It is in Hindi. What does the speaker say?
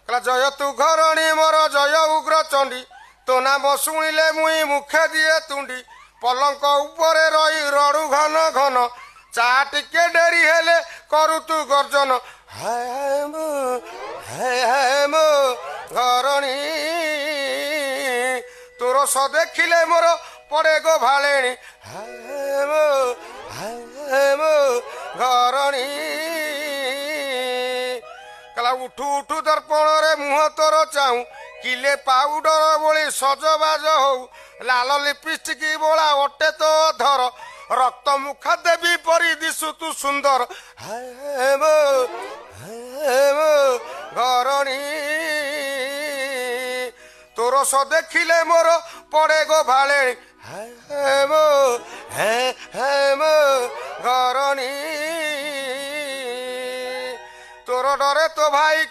कहला जय तू घरणी मोर जय उग्र चंडी तो नाम शुणिले मुई मुखे दिए तुंडी पलंक उपरे रही रड़ू घन घन चा टिके डेरी हेले करू तू गर्जन हाय हाय मो घरणी तोर स देखिले मोर पड़े गो भालेणी हाय मो घरणी कहला उठू उठू दर्पण रे मुह तोर चाहू किले पाउडर बोली सजबाज हो लाल लिपस्टिक बोला अटे तो धर रक्त मुखा देवी परी दिशु तू सुंदर हाय मो घरणी तोर स देखिले मोर पड़े गो भाले हाय मो घरणी तोर डरे तो भाई